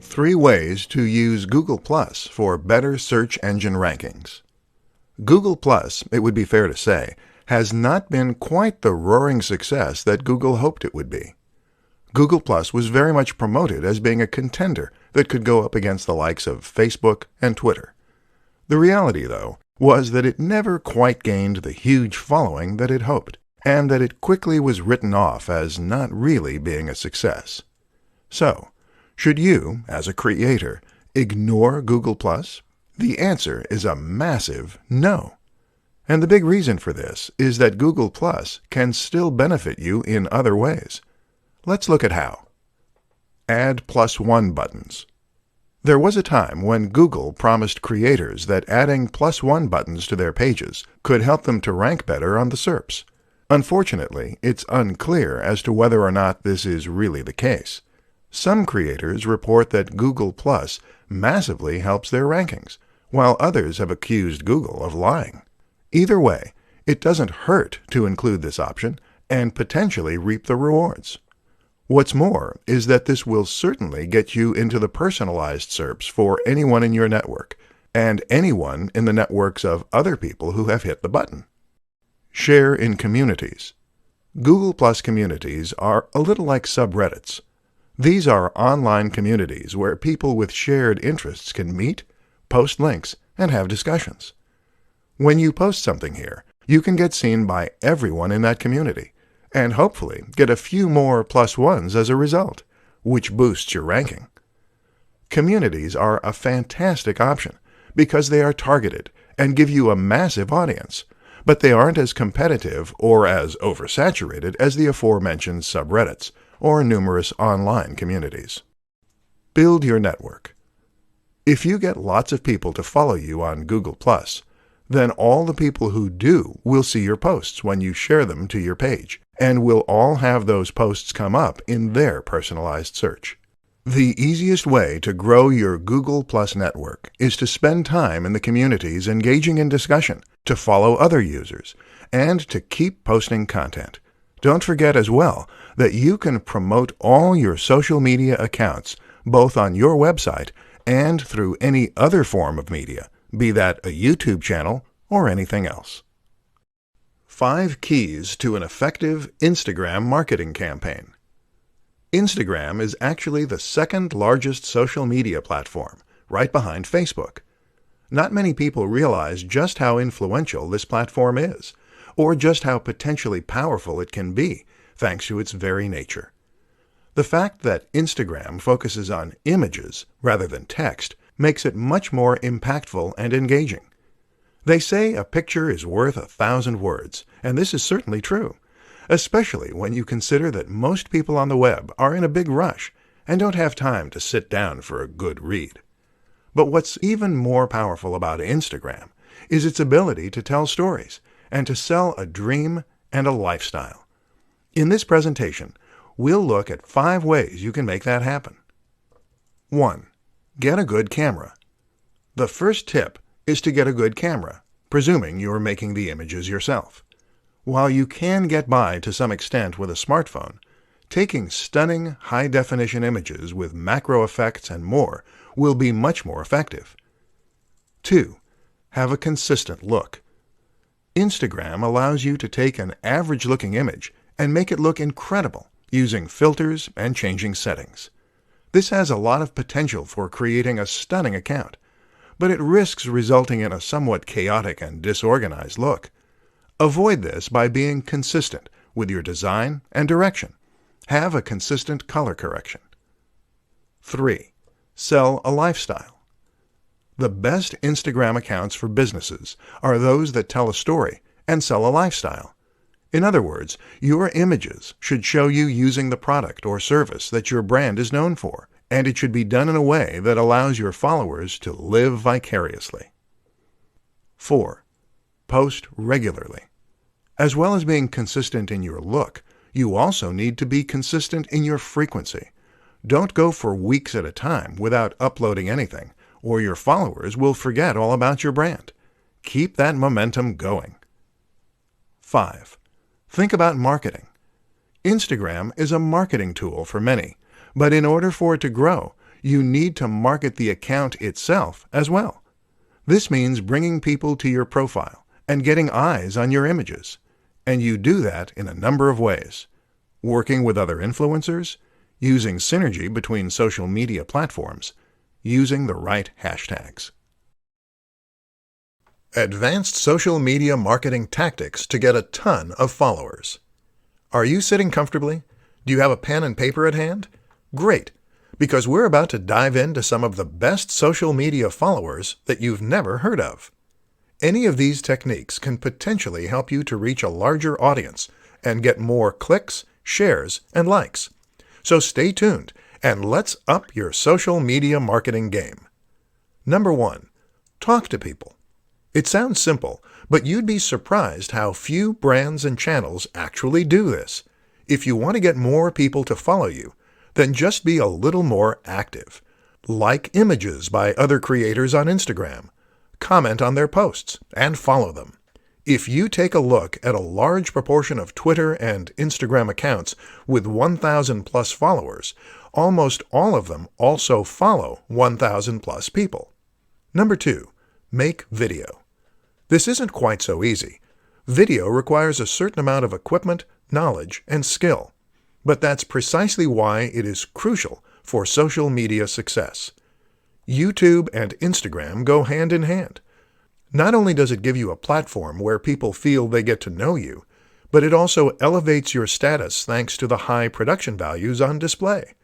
Three ways to use Google Plus for better search engine rankings. Google Plus, it would be fair to say, has not been quite the roaring success that Google hoped it would be. Google Plus was very much promoted as being a contender that could go up against the likes of Facebook and Twitter. The reality, though, was that it never quite gained the huge following that it hoped, and that it quickly was written off as not really being a success. So, should you, as a creator, ignore Google Plus? The answer is a massive no. And the big reason for this is that Google Plus can still benefit you in other ways. Let's look at how. Add +1 buttons. There was a time when Google promised creators that adding +1 buttons to their pages could help them to rank better on the SERPs. Unfortunately, it's unclear as to whether or not this is really the case. Some creators report that Google Plus massively helps their rankings, while others have accused Google of lying. Either way, it doesn't hurt to include this option and potentially reap the rewards. What's more is that this will certainly get you into the personalized SERPs for anyone in your network, and anyone in the networks of other people who have hit the button. Share in communities. Google Plus communities are a little like subreddits. These are online communities where people with shared interests can meet, post links, and have discussions. When you post something here, you can get seen by everyone in that community, and hopefully get a few more +1s as a result, which boosts your ranking. Communities are a fantastic option because they are targeted and give you a massive audience, but they aren't as competitive or as oversaturated as the aforementioned subreddits or numerous online communities. Build your network. If you get lots of people to follow you on Google+, then all the people who do will see your posts when you share them to your page, and will all have those posts come up in their personalized search. The easiest way to grow your Google Plus network is to spend time in the communities engaging in discussion, to follow other users, and to keep posting content. Don't forget as well that you can promote all your social media accounts both on your website and through any other form of media, be that a YouTube channel or anything else. 5 keys to an effective Instagram marketing campaign. Instagram is actually the second largest social media platform, right behind Facebook. Not many people realize just how influential this platform is, or just how potentially powerful it can be, thanks to its very nature. The fact that Instagram focuses on images rather than text makes it much more impactful and engaging. They say a picture is worth 1,000 words, and this is certainly true, especially when you consider that most people on the web are in a big rush and don't have time to sit down for a good read. But what's even more powerful about Instagram is its ability to tell stories and to sell a dream and a lifestyle. In this presentation, we'll look at 5 ways you can make that happen. 1. Get a good camera. The first tip is to get a good camera, presuming you're making the images yourself. While you can get by to some extent with a smartphone, taking stunning high-definition images with macro effects and more will be much more effective. 2. Have a consistent look. Instagram allows you to take an average-looking image and make it look incredible using filters and changing settings. This has a lot of potential for creating a stunning account, but it risks resulting in a somewhat chaotic and disorganized look. Avoid this by being consistent with your design and direction. Have a consistent color correction. 3. Sell a lifestyle. The best Instagram accounts for businesses are those that tell a story and sell a lifestyle. In other words, your images should show you using the product or service that your brand is known for, and it should be done in a way that allows your followers to live vicariously. 4. Post regularly. As well as being consistent in your look, you also need to be consistent in your frequency. Don't go for weeks at a time without uploading anything, or your followers will forget all about your brand. Keep that momentum going. 5. Think about marketing. Instagram is a marketing tool for many, but in order for it to grow, you need to market the account itself as well. This means bringing people to your profile and getting eyes on your images. And you do that in a number of ways. Working with other influencers, using synergy between social media platforms, using the right hashtags. Advanced social media marketing tactics to get a ton of followers. Are you sitting comfortably? Do you have a pen and paper at hand? Great, because we're about to dive into some of the best social media followers that you've never heard of. Any of these techniques can potentially help you to reach a larger audience and get more clicks, shares, and likes. So stay tuned and let's up your social media marketing game. Number 1. Talk to people. It sounds simple, but you'd be surprised how few brands and channels actually do this. If you want to get more people to follow you, then just be a little more active. Like images by other creators on Instagram. Comment on their posts and follow them. If you take a look at a large proportion of Twitter and Instagram accounts with 1,000 plus followers, almost all of them also follow 1,000 plus people. Number 2. Make video. This isn't quite so easy. Video requires a certain amount of equipment, knowledge, and skill. But that's precisely why it is crucial for social media success. YouTube and Instagram go hand in hand. Not only does it give you a platform where people feel they get to know you, but it also elevates your status thanks to the high production values on display.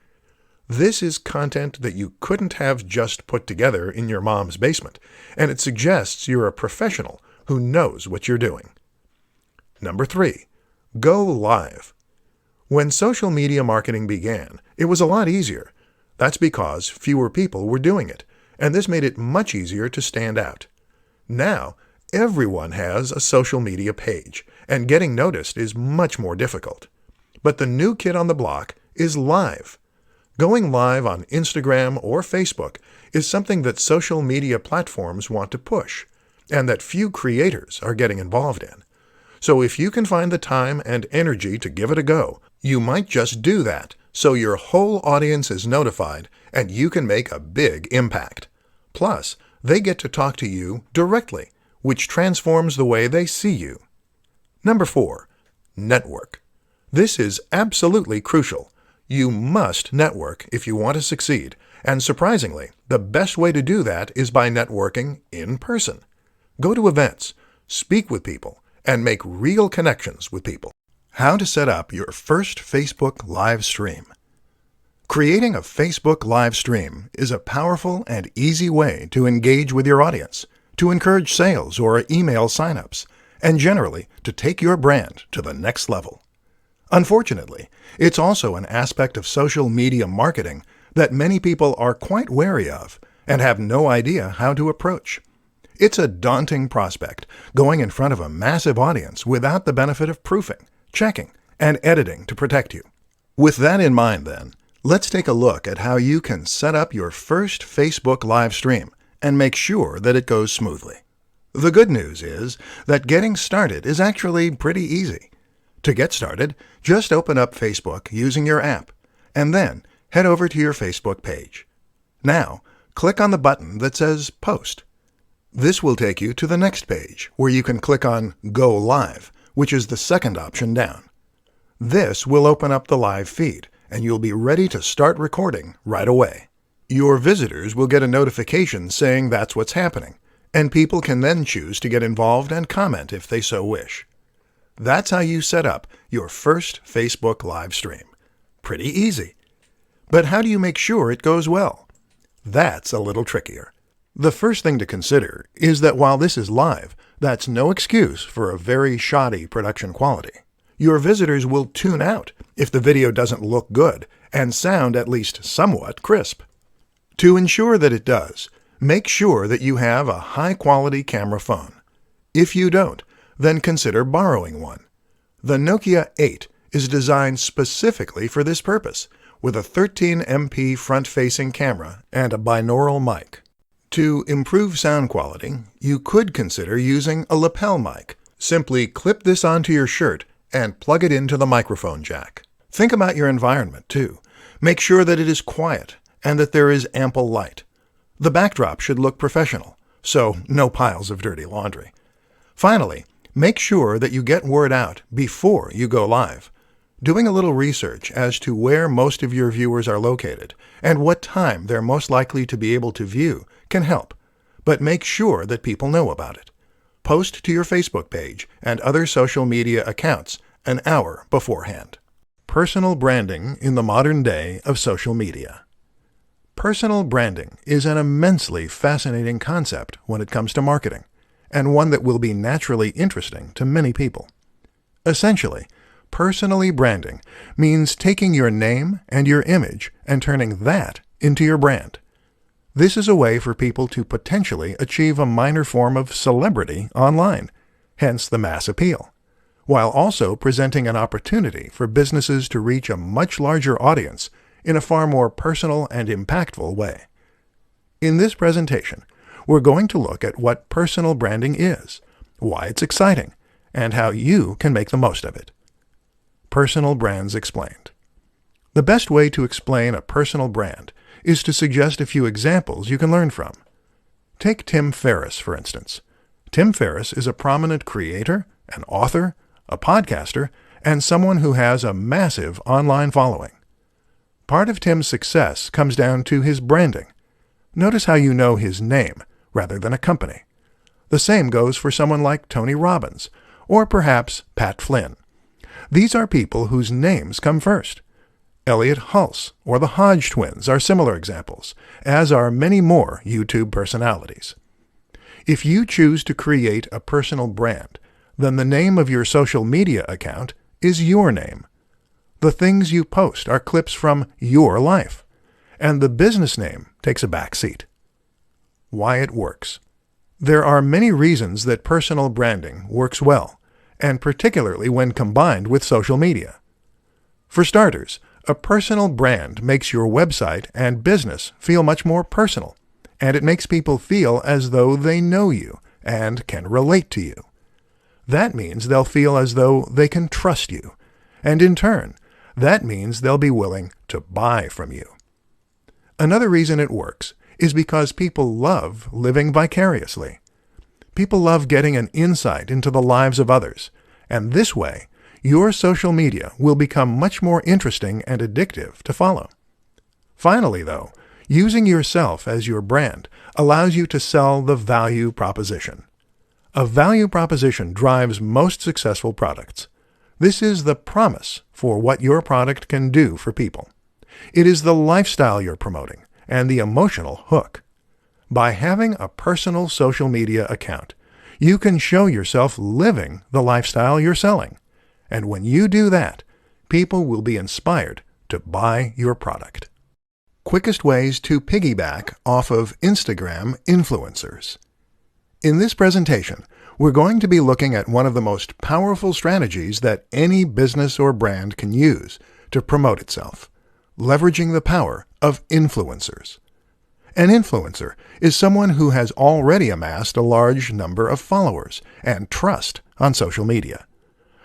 This is content that you couldn't have just put together in your mom's basement, and it suggests you're a professional who knows what you're doing. Number 3. Go live. When social media marketing began, it was a lot easier. That's because fewer people were doing it, and this made it much easier to stand out. Now, everyone has a social media page, and getting noticed is much more difficult. But the new kid on the block is live. Going live on Instagram or Facebook is something that social media platforms want to push, and that few creators are getting involved in. So if you can find the time and energy to give it a go, you might just do that, so your whole audience is notified and you can make a big impact. Plus, they get to talk to you directly, which transforms the way they see you. Number 4. Network. This is absolutely crucial. You must network if you want to succeed, and surprisingly, the best way to do that is by networking in person. Go to events, speak with people, and make real connections with people. How to set up your first Facebook live stream. Creating a Facebook live stream is a powerful and easy way to engage with your audience, to encourage sales or email signups, and generally to take your brand to the next level. Unfortunately, it's also an aspect of social media marketing that many people are quite wary of and have no idea how to approach. It's a daunting prospect, going in front of a massive audience without the benefit of proofing, checking, and editing to protect you. With that in mind, then, let's take a look at how you can set up your first Facebook live stream and make sure that it goes smoothly. The good news is that getting started is actually pretty easy. To get started, just open up Facebook using your app, and then head over to your Facebook page. Now, click on the button that says Post. This will take you to the next page, where you can click on Go Live, which is the second option down. This will open up the live feed, and you'll be ready to start recording right away. Your visitors will get a notification saying that's what's happening, and people can then choose to get involved and comment if they so wish. That's how you set up your first Facebook live stream. Pretty easy. But how do you make sure it goes well? That's a little trickier. The first thing to consider is that while this is live, that's no excuse for a very shoddy production quality. Your visitors will tune out if the video doesn't look good and sound at least somewhat crisp. To ensure that it does, make sure that you have a high-quality camera phone. If you don't, then consider borrowing one. The Nokia 8 is designed specifically for this purpose, with a 13 MP front-facing camera and a binaural mic. To improve sound quality, you could consider using a lapel mic. Simply clip this onto your shirt and plug it into the microphone jack. Think about your environment, too. Make sure that it is quiet and that there is ample light. The backdrop should look professional, so no piles of dirty laundry. Finally, make sure that you get word out before you go live. Doing a little research as to where most of your viewers are located and what time they're most likely to be able to view can help, but make sure that people know about it. Post to your Facebook page and other social media accounts an hour beforehand. Personal branding in the modern day of social media. Personal branding is an immensely fascinating concept when it comes to marketing, and one that will be naturally interesting to many people. Essentially, personally branding means taking your name and your image and turning that into your brand. This is a way for people to potentially achieve a minor form of celebrity online, hence the mass appeal, while also presenting an opportunity for businesses to reach a much larger audience in a far more personal and impactful way. In this presentation, we're going to look at what personal branding is, why it's exciting, and how you can make the most of it. Personal brands explained. The best way to explain a personal brand is to suggest a few examples you can learn from. Take Tim Ferriss, for instance. Tim Ferriss is a prominent creator, an author, a podcaster, and someone who has a massive online following. Part of Tim's success comes down to his branding. Notice how you know his name rather than a company. The same goes for someone like Tony Robbins, or perhaps Pat Flynn. These are people whose names come first. Elliot Hulse or the Hodge twins are similar examples, as are many more YouTube personalities. If you choose to create a personal brand, then the name of your social media account is your name. The things you post are clips from your life, and the business name takes a back seat. Why it works. There are many reasons that personal branding works well, and particularly when combined with social media. For starters, a personal brand makes your website and business feel much more personal, and it makes people feel as though they know you and can relate to you. That means they'll feel as though they can trust you, and in turn, that means they'll be willing to buy from you. Another reason it works is because people love living vicariously. People love getting an insight into the lives of others, and this way, your social media will become much more interesting and addictive to follow. Finally, though, using yourself as your brand allows you to sell the value proposition. A value proposition drives most successful products. This is the promise for what your product can do for people. It is the lifestyle you're promoting and the emotional hook. By having a personal social media account, you can show yourself living the lifestyle you're selling. And when you do that, people will be inspired to buy your product. Quickest ways to piggyback off of Instagram influencers. In this presentation, we're going to be looking at one of the most powerful strategies that any business or brand can use to promote itself, leveraging the power of influencers. An influencer is someone who has already amassed a large number of followers and trust on social media.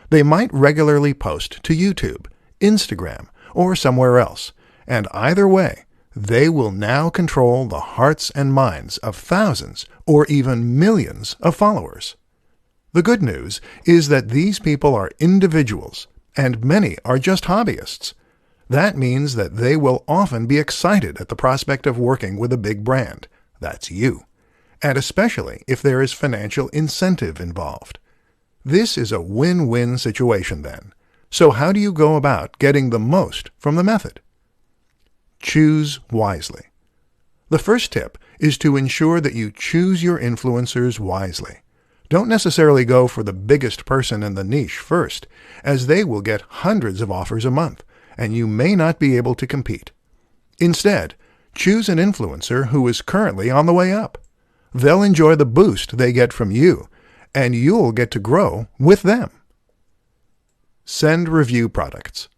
They might regularly post to YouTube, Instagram, or somewhere else, and either way, they will now control the hearts and minds of thousands or even millions of followers. The good news is that these people are individuals, and many are just hobbyists. That means that they will often be excited at the prospect of working with a big brand. That's you. And especially if there is financial incentive involved. This is a win-win situation then. So how do you go about getting the most from the method? Choose wisely. The first tip is to ensure that you choose your influencers wisely. Don't necessarily go for the biggest person in the niche first, as they will get hundreds of offers a month, and you may not be able to compete. Instead, choose an influencer who is currently on the way up. They'll enjoy the boost they get from you, and you'll get to grow with them. Send review products.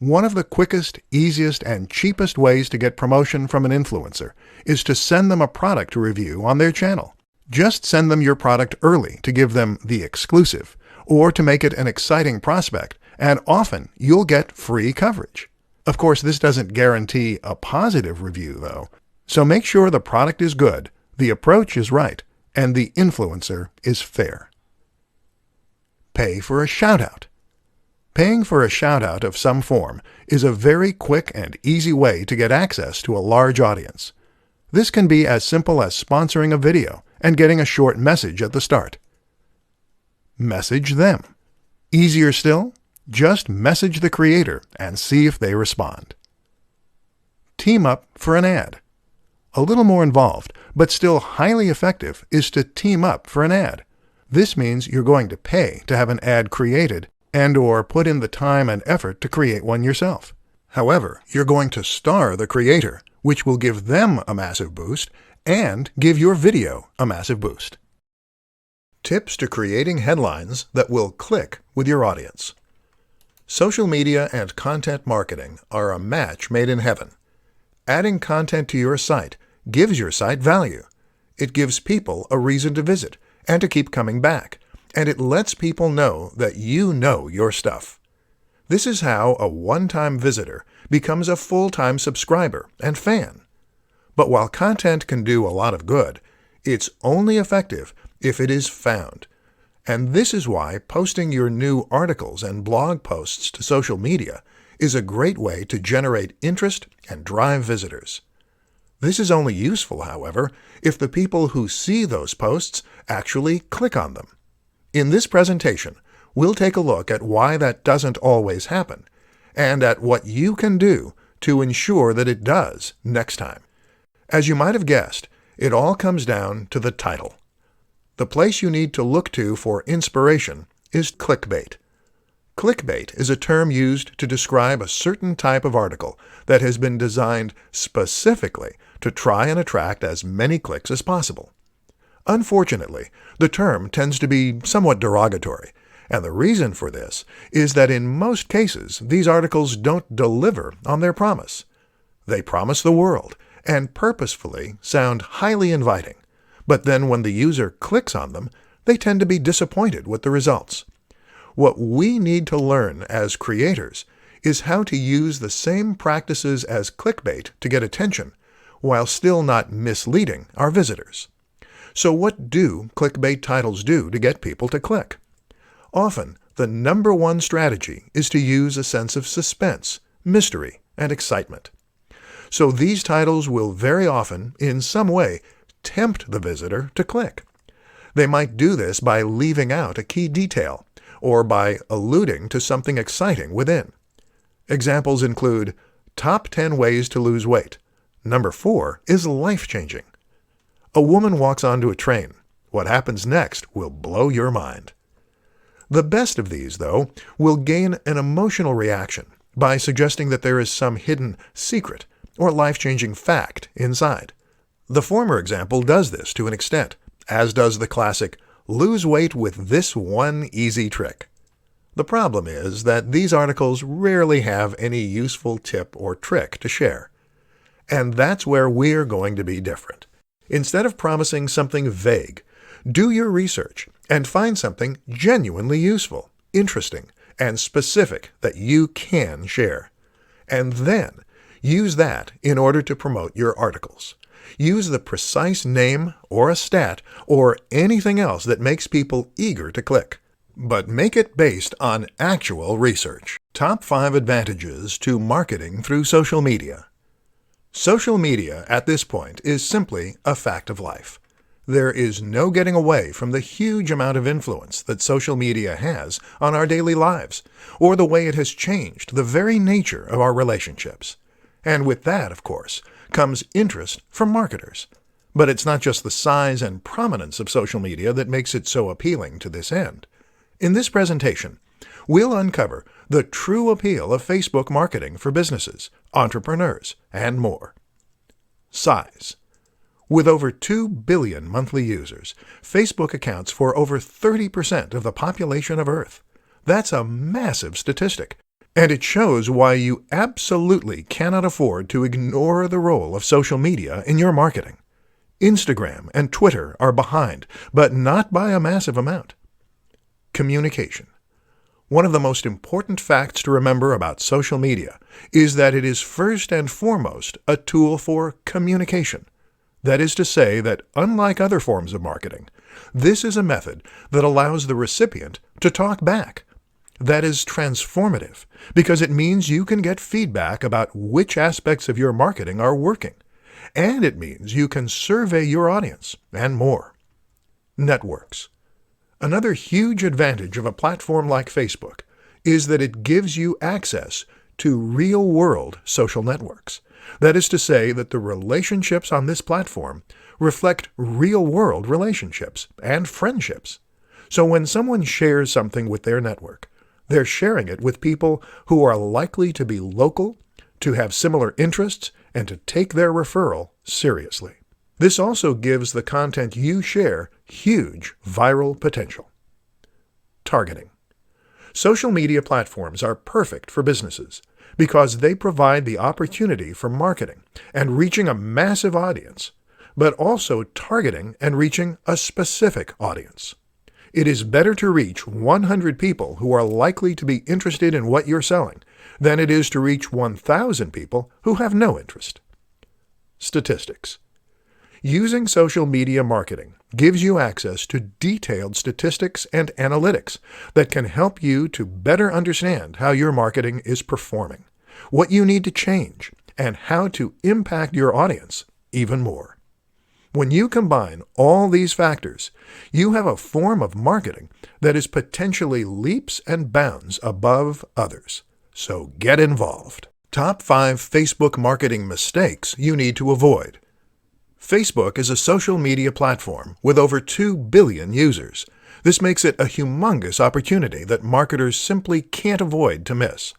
One of the quickest, easiest, and cheapest ways to get promotion from an influencer is to send them a product to review on their channel. Just send them your product early to give them the exclusive, or to make it an exciting prospect, and often you'll get free coverage. Of course, this doesn't guarantee a positive review, though, so make sure the product is good, the approach is right, and the influencer is fair. Pay for a shout-out. Paying for a shout-out of some form is a very quick and easy way to get access to a large audience. This can be as simple as sponsoring a video and getting a short message at the start. Message them. Easier still, just message the creator and see if they respond. Team up for an ad. A little more involved, but still highly effective, is to team up for an ad. This means you're going to pay to have an ad created and/or put in the time and effort to create one yourself. However, you're going to star the creator, which will give them a massive boost and give your video a massive boost. Tips to creating headlines that will click with your audience. Social media and content marketing are a match made in heaven. Adding content to your site gives your site value. It gives people a reason to visit and to keep coming back, and it lets people know that you know your stuff. This is how a one-time visitor becomes a full-time subscriber and fan. But while content can do a lot of good, it's only effective if it is found. And this is why posting your new articles and blog posts to social media is a great way to generate interest and drive visitors. This is only useful, however, if the people who see those posts actually click on them. In this presentation, we'll take a look at why that doesn't always happen, and at what you can do to ensure that it does next time. As you might have guessed, it all comes down to the title. The place you need to look to for inspiration is clickbait. Clickbait is a term used to describe a certain type of article that has been designed specifically to try and attract as many clicks as possible. Unfortunately, the term tends to be somewhat derogatory, and the reason for this is that in most cases these articles don't deliver on their promise. They promise the world and purposefully sound highly inviting, but then when the user clicks on them, they tend to be disappointed with the results. What we need to learn as creators is how to use the same practices as clickbait to get attention, while still not misleading our visitors. So what do clickbait titles do to get people to click? Often, the number one strategy is to use a sense of suspense, mystery, and excitement. So these titles will very often, in some way, tempt the visitor to click. They might do this by leaving out a key detail, or by alluding to something exciting within. Examples include, Top 10 Ways to Lose Weight. Number 4 is life-changing. A woman walks onto a train. What happens next will blow your mind. The best of these, though, will gain an emotional reaction by suggesting that there is some hidden secret or life-changing fact inside. The former example does this to an extent, as does the classic, lose weight with this one easy trick. The problem is that these articles rarely have any useful tip or trick to share. And that's where we're going to be different. Instead of promising something vague, do your research and find something genuinely useful, interesting, and specific that you can share. And then use that in order to promote your articles. Use the precise name or a stat or anything else that makes people eager to click. But make it based on actual research. Top 5 advantages to marketing through social media. Social media at this point is simply a fact of life. There is no getting away from the huge amount of influence that social media has on our daily lives, or the way it has changed the very nature of our relationships. And with that, of course, comes interest from marketers. But it's not just the size and prominence of social media that makes it so appealing to this end. In this presentation, we'll uncover the true appeal of Facebook marketing for businesses, entrepreneurs, and more. Size. With over 2 billion monthly users, Facebook accounts for over 30% of the population of Earth. That's a massive statistic, and it shows why you absolutely cannot afford to ignore the role of social media in your marketing. Instagram and Twitter are behind, but not by a massive amount. communication. One of the most important facts to remember about social media is that it is first and foremost a tool for communication. That is to say that, unlike other forms of marketing, this is a method that allows the recipient to talk back. That is transformative because it means you can get feedback about which aspects of your marketing are working, and it means you can survey your audience and more. Networks. Another huge advantage of a platform like Facebook is that it gives you access to real-world social networks. That is to say that the relationships on this platform reflect real-world relationships and friendships. So when someone shares something with their network, they're sharing it with people who are likely to be local, to have similar interests, and to take their referral seriously. This also gives the content you share huge viral potential. Targeting. Social media platforms are perfect for businesses because they provide the opportunity for marketing and reaching a massive audience, but also targeting and reaching a specific audience. It is better to reach 100 people who are likely to be interested in what you're selling than it is to reach 1,000 people who have no interest. Statistics. Using social media marketing gives you access to detailed statistics and analytics that can help you to better understand how your marketing is performing, what you need to change, and how to impact your audience even more. When you combine all these factors, you have a form of marketing that is potentially leaps and bounds above others. So get involved. Top 5 Facebook marketing mistakes you need to avoid. Facebook is a social media platform with over 2 billion users. This makes it a humongous opportunity that marketers simply can't avoid to miss.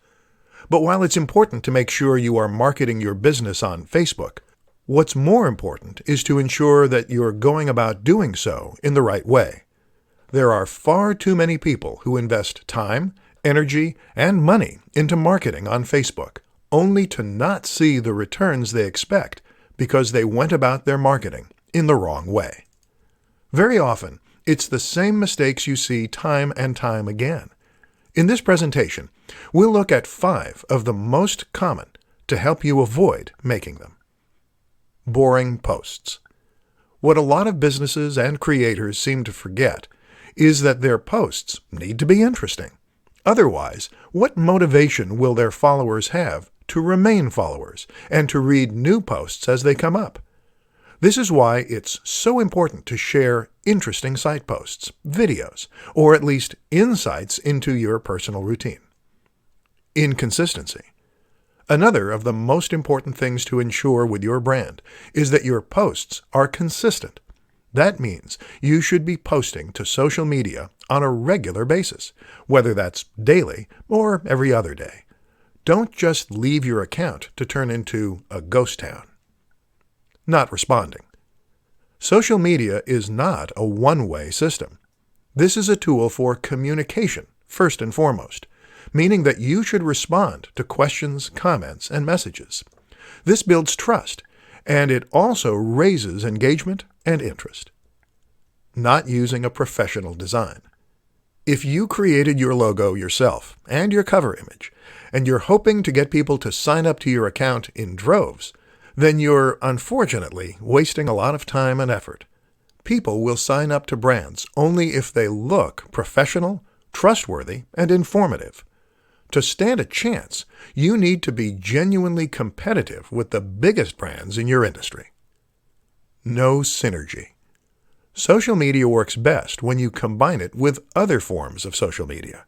But while it's important to make sure you are marketing your business on Facebook, what's more important is to ensure that you're going about doing so in the right way. There are far too many people who invest time, energy, and money into marketing on Facebook, only to not see the returns they expect because they went about their marketing in the wrong way. Very often, it's the same mistakes you see time and time again. In this presentation, we'll look at 5 of the most common to help you avoid making them. Boring posts. What a lot of businesses and creators seem to forget is that their posts need to be interesting. Otherwise, what motivation will their followers have to remain followers and to read new posts as they come up? This is why it's so important to share interesting site posts, videos, or at least insights into your personal routine. Inconsistency. Another of the most important things to ensure with your brand is that your posts are consistent. That means you should be posting to social media on a regular basis, whether that's daily or every other day. Don't just leave your account to turn into a ghost town. Not responding. Social media is not a one-way system. This is a tool for communication, first and foremost, meaning that you should respond to questions, comments, and messages. This builds trust, and it also raises engagement and interest. Not using a professional design. If you created your logo yourself and your cover image, and you're hoping to get people to sign up to your account in droves, then you're unfortunately wasting a lot of time and effort. People will sign up to brands only if they look professional, trustworthy, and informative. To stand a chance, you need to be genuinely competitive with the biggest brands in your industry. No synergy. Social media works best when you combine it with other forms of social media.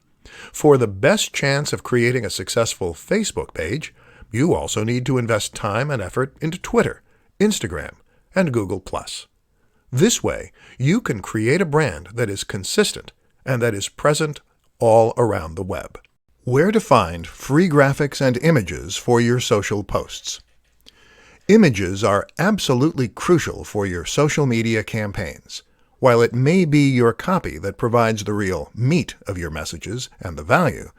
For the best chance of creating a successful Facebook page, you also need to invest time and effort into Twitter, Instagram, and Google+. This way, you can create a brand that is consistent and that is present all around the web. Where to find free graphics and images for your social posts. Images are absolutely crucial for your social media campaigns. While it may be your copy that provides the real meat of your messages and the value,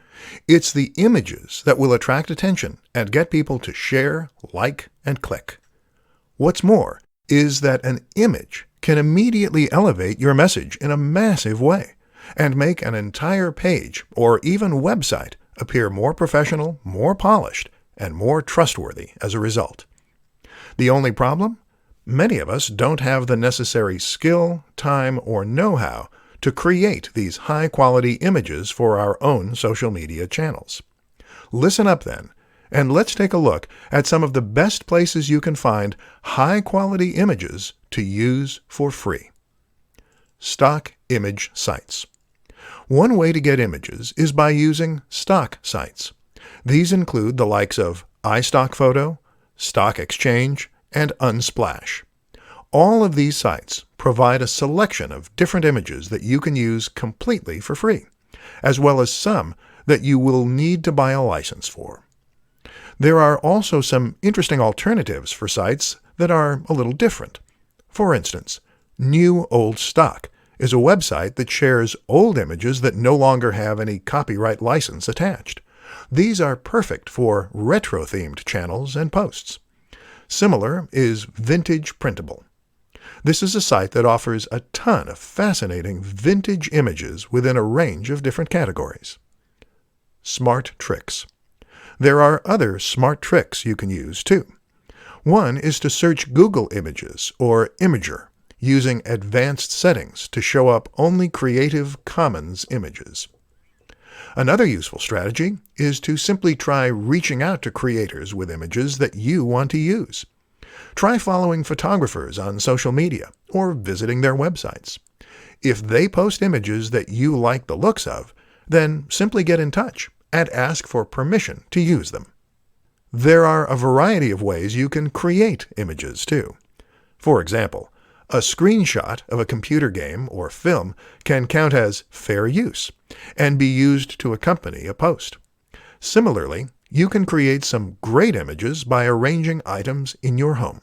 it's the images that will attract attention and get people to share, like, and click. What's more is that an image can immediately elevate your message in a massive way, and make an entire page or even website appear more professional, more polished, and more trustworthy as a result. The only problem? Many of us don't have the necessary skill, time, or know-how to create these high-quality images for our own social media channels. Listen up then, and let's take a look at some of the best places you can find high-quality images to use for free. Stock image sites. One way to get images is by using stock sites. These include the likes of iStockPhoto, Stock Exchange, and Unsplash. All of these sites provide a selection of different images that you can use completely for free, as well as some that you will need to buy a license for. There are also some interesting alternatives for sites that are a little different. For instance, New Old Stock is a website that shares old images that no longer have any copyright license attached. These are perfect for retro-themed channels and posts. Similar is Vintage Printable. This is a site that offers a ton of fascinating vintage images within a range of different categories. Smart Tricks. There are other smart tricks you can use too. One is to search Google Images or Imager using advanced settings to show up only Creative Commons images. Another useful strategy is to simply try reaching out to creators with images that you want to use. Try following photographers on social media or visiting their websites. If they post images that you like the looks of, then simply get in touch and ask for permission to use them. There are a variety of ways you can create images too. For example, a screenshot of a computer game or film can count as fair use and be used to accompany a post. Similarly, you can create some great images by arranging items in your home.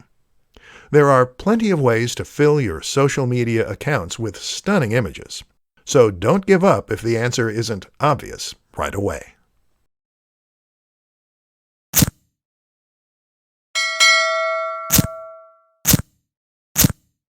There are plenty of ways to fill your social media accounts with stunning images, so don't give up if the answer isn't obvious right away.